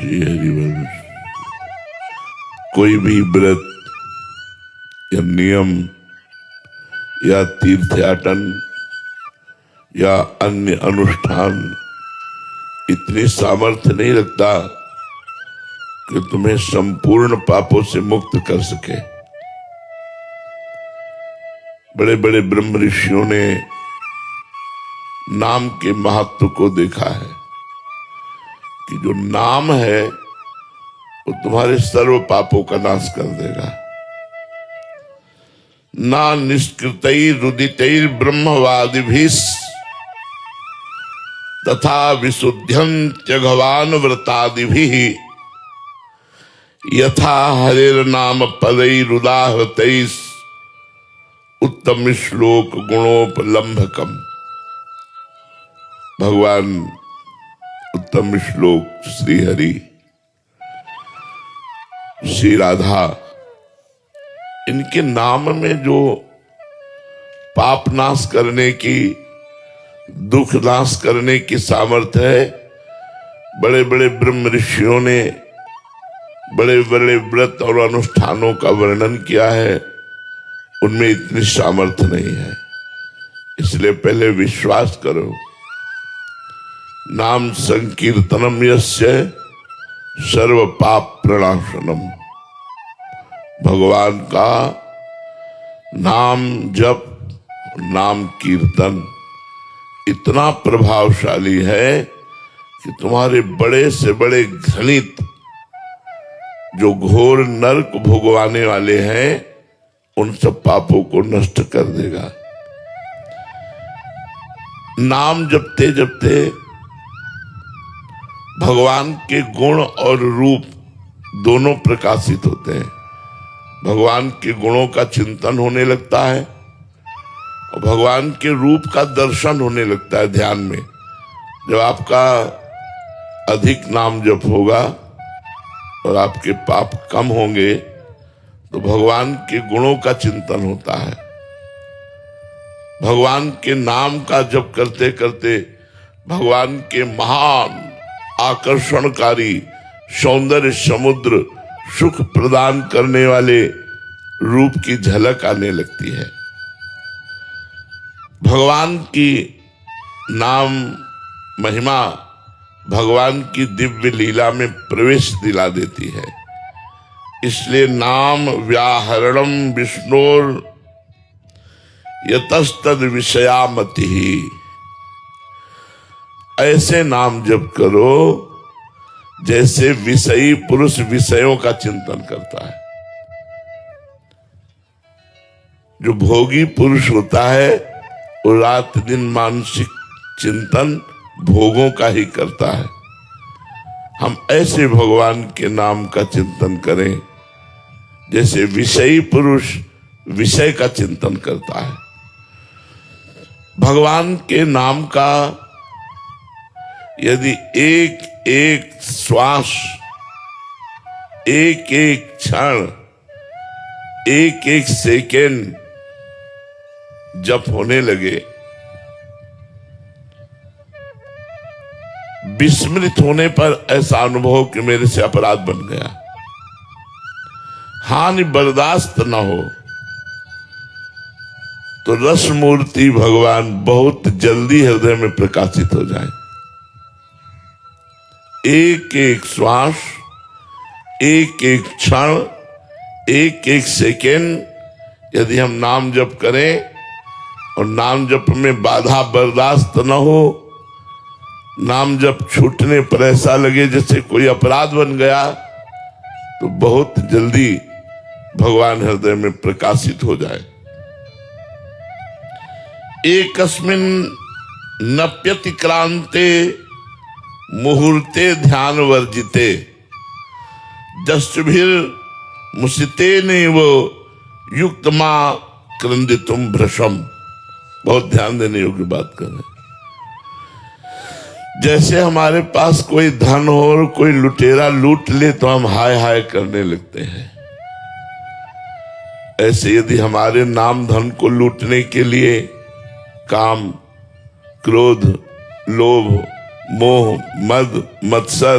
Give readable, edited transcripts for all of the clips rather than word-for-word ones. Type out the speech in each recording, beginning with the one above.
श्री हरिवंश। कोई भी व्रत या नियम या तीर्थयाटन या अन्य अनुष्ठान इतनी सामर्थ्य नहीं रखता कि तुम्हें संपूर्ण पापों से मुक्त कर सके। बड़े बड़े ब्रह्म ऋषियों ने नाम के महत्व को देखा है कि जो नाम है वो तुम्हारे सर्व पापों का नाश कर देगा। ना निष्कृतैर रुदितैर ब्रह्मवादिभिः तथा विशुद्ध्यन्त्य भगवान व्रतादिभिः यथा हरेर्नाम पदैरुदाहृतैः उत्तम श्लोक गुणोपलम्भकम। भगवान उत्तम श्लोक श्री हरि, श्री राधा, इनके नाम में जो पाप नाश करने की, दुख नाश करने की सामर्थ्य है, बड़े बड़े ब्रह्म ऋषियों ने बड़े बड़े व्रत और अनुष्ठानों का वर्णन किया है, उनमें इतनी सामर्थ्य नहीं है। इसलिए पहले विश्वास करो। नाम संकीर्तनम यस्य सर्व पाप प्रणाशनम। भगवान का नाम जप, नाम कीर्तन इतना प्रभावशाली है कि तुम्हारे बड़े से बड़े घृणित जो घोर नरक भोगवाने वाले हैं उन सब पापों को नष्ट कर देगा। नाम जपते जपते भगवान के गुण और रूप दोनों प्रकाशित होते हैं। भगवान के गुणों का चिंतन होने लगता है और भगवान के रूप का दर्शन होने लगता है ध्यान में। जब आपका अधिक नाम जप होगा और आपके पाप कम होंगे तो भगवान के गुणों का चिंतन होता है। भगवान के नाम का जप करते करते भगवान के महान आकर्षणकारी सौंदर्य समुद्र सुख प्रदान करने वाले रूप की झलक आने लगती है। भगवान की नाम महिमा भगवान की दिव्य लीला में प्रवेश दिला देती है। इसलिए नाम व्याहरणम विष्णोर यतस्तद विषयामति। ऐसे नाम जप करो जैसे विषयी पुरुष विषयों का चिंतन करता है। जो भोगी पुरुष होता है वो रात दिन मानसिक चिंतन भोगों का ही करता है। हम ऐसे भगवान के नाम का चिंतन करें जैसे विषयी पुरुष विषय का चिंतन करता है। भगवान के नाम का यदि एक एक श्वास, एक एक क्षण, एक एक सेकेंड जप होने लगे, विस्मृत होने पर ऐसा अनुभव कि मेरे से अपराध बन गया, हानि बर्दाश्त न हो, तो रस मूर्ति भगवान बहुत जल्दी हृदय में प्रकाशित हो जाए। एक एक श्वास, एक एक क्षण, एक एक सेकेंड यदि हम नाम जप करें और नाम जप में बाधा बर्दाश्त न हो, नाम जप छूटने पर ऐसा लगे जैसे कोई अपराध बन गया, तो बहुत जल्दी भगवान हृदय में प्रकाशित हो जाए। एकस्मिन् नप्यतिक्रांते मुहूर्ते ध्यान वर्जिते जस्भिर मुसिते नैव युक्तमा क्रंदितुम भ्रशम। बहुत ध्यान देने योग्य बात कर रहे। जैसे हमारे पास कोई धन हो और कोई लुटेरा लूट ले तो हम हाय हाय करने लगते हैं, ऐसे यदि हमारे नाम धन को लूटने के लिए काम, क्रोध, लोभ, मोह, मद, मत्सर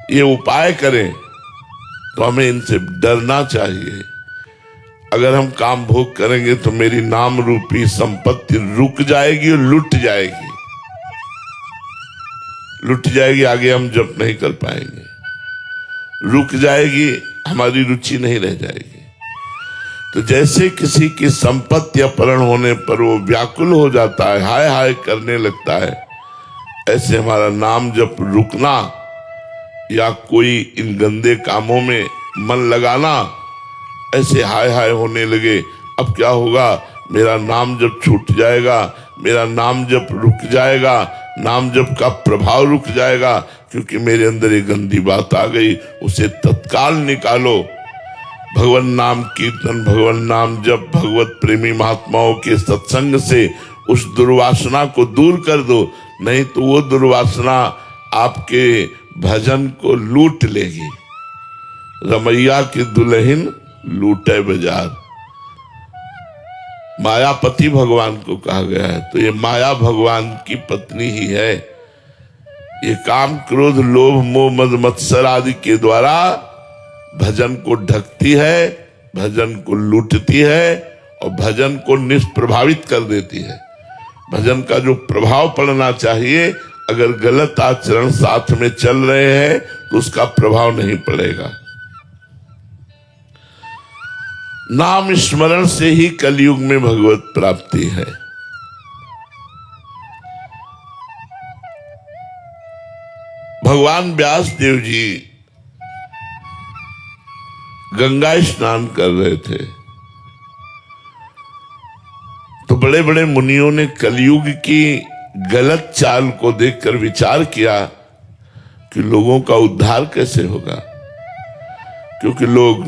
ये उपाय करें तो हमें इनसे डरना चाहिए। अगर हम काम भोग करेंगे तो मेरी नाम रूपी संपत्ति रुक जाएगी और लुट जाएगी, लुट जाएगी। आगे हम जप नहीं कर पाएंगे, रुक जाएगी, हमारी रुचि नहीं रह जाएगी। तो जैसे किसी की संपत्ति अपहरण होने पर वो व्याकुल हो जाता है, हाय हाय करने लगता है, ऐसे हमारा नाम जप रुकना या कोई इन गंदे कामों में मन लगाना, ऐसे हाय हाय होने लगे। अब क्या होगा, मेरा नाम जप छूट जाएगा, मेरा नाम जप रुक जाएगा, नाम जप का प्रभाव रुक जाएगा, क्योंकि मेरे अंदर एक गंदी बात आ गई, उसे तत्काल निकालो। भगवान नाम कीर्तन, भगवान नाम जप, भगवत प्रेमी महात्माओं के सत्संग से उस दुर्वासना को दूर कर दो, नहीं तो वो दुर्वासना आपके भजन को लूट लेगी। रमैया की दुल्हन लूटे बाजार, मायापति भगवान को कहा गया है, तो ये माया भगवान की पत्नी ही है। ये काम क्रोध लोभ मोह मद मत्सर आदि के द्वारा भजन को ढकती है, भजन को लूटती है और भजन को निष्प्रभावित कर देती है। भजन का जो प्रभाव पड़ना चाहिए, अगर गलत आचरण साथ में चल रहे हैं तो उसका प्रभाव नहीं पड़ेगा। नाम स्मरण से ही कलयुग में भगवत प्राप्ति है। भगवान व्यास देव जी गंगा स्नान कर रहे थे, तो बड़े बड़े मुनियों ने कलयुग की गलत चाल को देखकर विचार किया कि लोगों का उद्धार कैसे होगा, क्योंकि लोग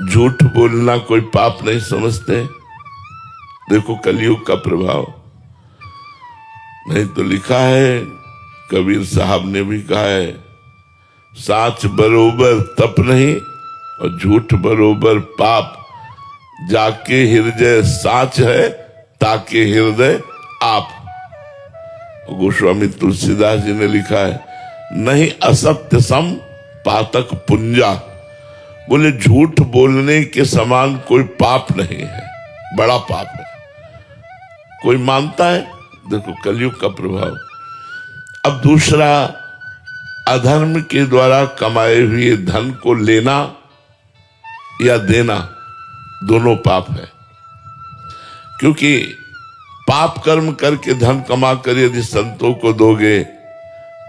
झूठ बोलना कोई पाप नहीं समझते। देखो कलयुग का प्रभाव, नहीं तो लिखा है, कबीर साहब ने भी कहा है, साच बरोबर तप नहीं और झूठ बरोबर पाप, जाके हृदय साच है ताके हृदय आप। गोस्वामी तुलसीदास जी ने लिखा है, नहीं असत्य सम पातक पुंजा, बोले झूठ बोलने के समान कोई पाप नहीं है, बड़ा पाप है। कोई मानता है? देखो कलयुग का प्रभाव। अब दूसरा, अधर्म के द्वारा कमाए हुए धन को लेना या देना दोनों पाप है, क्योंकि पाप कर्म करके धन कमा कर यदि संतों को दोगे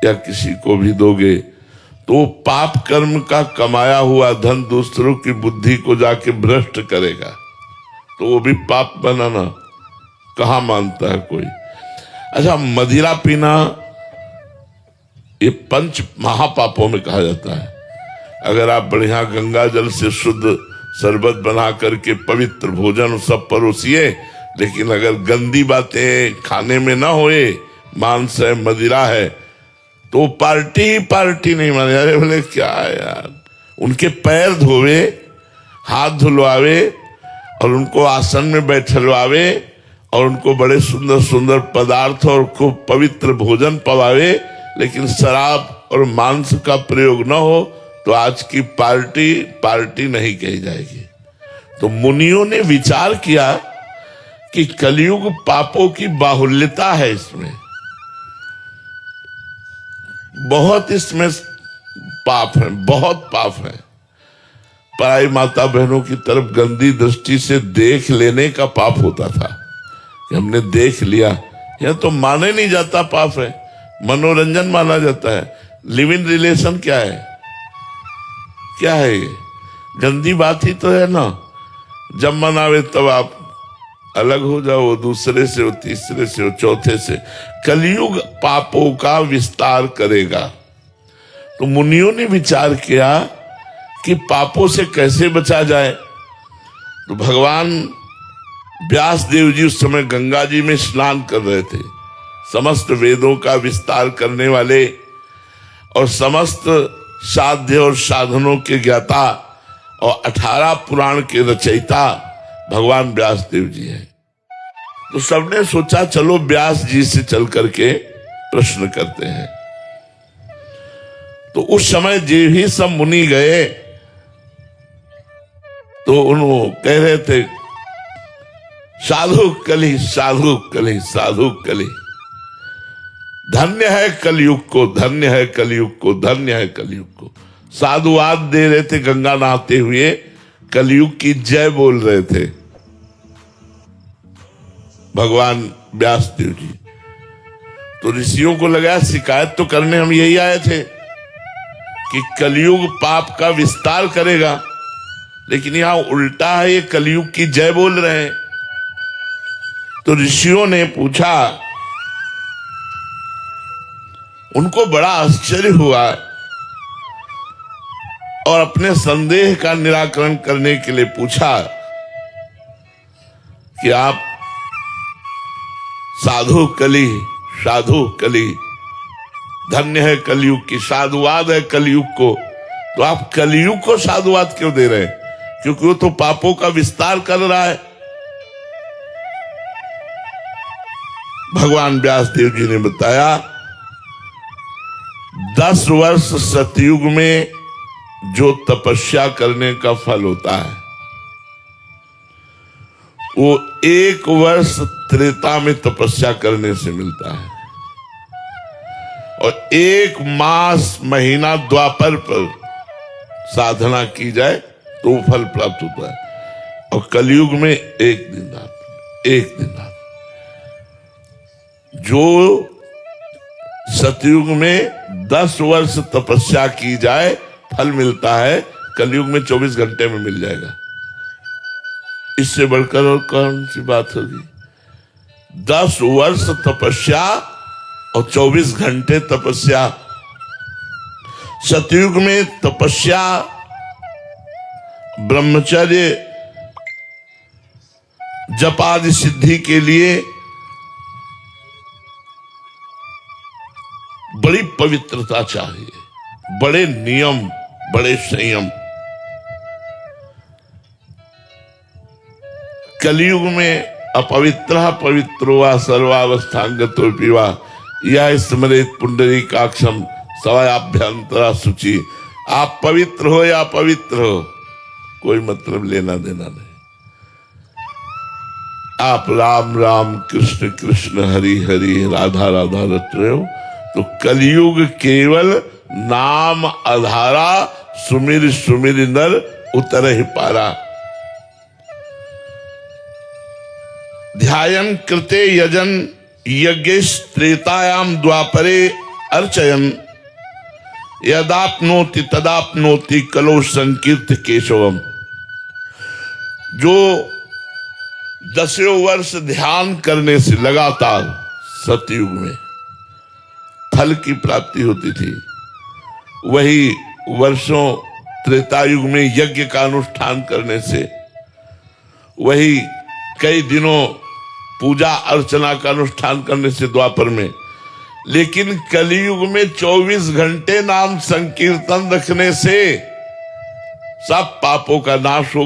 या किसी को भी दोगे तो पाप कर्म का कमाया हुआ धन दूसरों की बुद्धि को जाके भ्रष्ट करेगा, तो वो भी पाप बनाना कहाँ मानता है कोई। अच्छा, मदिरा पीना ये पंच महापापों में कहा जाता है। अगर आप बढ़िया गंगा जल से शुद्ध शरबत बना करके पवित्र भोजन सब परोसिए, लेकिन अगर गंदी बातें खाने में ना होए, मांस है मदिरा है, तो पार्टी नहीं माने। अरे बोले क्या है यार, उनके पैर धोवे, हाथ धुलवावे और उनको आसन में बैठलवावे और उनको बड़े सुंदर सुंदर पदार्थ और खूब पवित्र भोजन पवावे, लेकिन शराब और मांस का प्रयोग न हो, तो आज की पार्टी नहीं कही जाएगी। तो मुनियों ने विचार किया कि कलयुग पापों की बाहुल्यता है, इसमें बहुत, इसमें पाप है, बहुत पाप है। पराई माता बहनों की तरफ गंदी दृष्टि से देख लेने का पाप होता था कि हमने देख लिया, यह तो माने नहीं जाता, पाप है, मनोरंजन माना जाता है। लिव इन रिलेशन क्या है, क्या है ये? गंदी बात ही तो है ना। जब मन आवे तब आप अलग हो जाओ, वो दूसरे से, वो तीसरे से, वो चौथे से। कलयुग पापों का विस्तार करेगा। तो मुनियों ने विचार किया कि पापों से कैसे बचा जाए। तो भगवान व्यास देव जी उस समय गंगा जी में स्नान कर रहे थे। समस्त वेदों का विस्तार करने वाले और समस्त साध्य और साधनों के ज्ञाता और 18 पुराण के रचयिता भगवान व्यास देव जी हैं। तो सबने सोचा चलो व्यास जी से चल करके प्रश्न करते हैं। तो उस समय जे ही सब मुनि गए तो उन्होंने कह रहे थे, साधु कली, साधु कली, साधु कली, धन्य है कलयुग को, धन्य है कलयुग को, धन्य है कलयुग को। साधुवाद दे रहे थे, गंगा नहाते हुए कलयुग की जय बोल रहे थे भगवान व्यासदेव जी। तो ऋषियों को लगा शिकायत तो करने हम यही आए थे कि कलयुग पाप का विस्तार करेगा, लेकिन यहां उल्टा है, ये कलयुग की जय बोल रहे हैं। तो ऋषियों ने पूछा, उनको बड़ा आश्चर्य हुआ और अपने संदेह का निराकरण करने के लिए पूछा कि आप साधु कली, साधु कली, धन्य है कलयुग की, साधुवाद है कलयुग को, तो आप कलयुग को साधुवाद क्यों दे रहे हैं? क्योंकि वो तो पापों का विस्तार कर रहा है। भगवान व्यासदेव जी ने बताया, 10 वर्ष सतयुग में जो तपस्या करने का फल होता है वो 1 वर्ष त्रेता में तपस्या करने से मिलता है, और 1 मास महीना द्वापर पर साधना की जाए तो फल प्राप्त होता है। और कलयुग में 1 दिन रात, 1 दिन रात। जो सतयुग में 10 वर्ष तपस्या की जाए फल मिलता है, कलयुग में 24 घंटे में मिल जाएगा। इससे बढ़कर और कौन सी बात होगी? 10 वर्ष तपस्या और 24 घंटे तपस्या। सतयुग में तपस्या, ब्रह्मचर्य, जप आदि सिद्धि के लिए बड़ी पवित्रता चाहिए, बड़े नियम, बड़े संयम। कलयुग में अपवित्र पवित्रो सर्वावस्थांगतो पीवा यह स्मरेत पुंडरीकाक्षम सवायाभ्यंतरा शुचि। आप पवित्र हो या अपवित्र हो, कोई मतलब लेना देना नहीं। आप राम राम कृष्ण कृष्ण हरि हरि राधा राधा रट रहे हो तो कलयुग केवल नाम आधारा, सुमिर सुमिर नर उतर ही पारा। ध्यायन कृते यजन यज्ञ त्रेतायाम द्वापरे अर्चयन यदाप्नोति तदाप्नोति कलो संकीर्त केशवम। जो 10 वर्ष ध्यान करने से लगातार सतयुग में फल की प्राप्ति होती थी, वही वर्षों त्रेतायुग में यज्ञ का अनुष्ठान करने से, वही कई दिनों पूजा अर्चना का अनुष्ठान करने से द्वापर में, लेकिन कलयुग में 24 घंटे नाम संकीर्तन रखने से सब पापों का नाश हो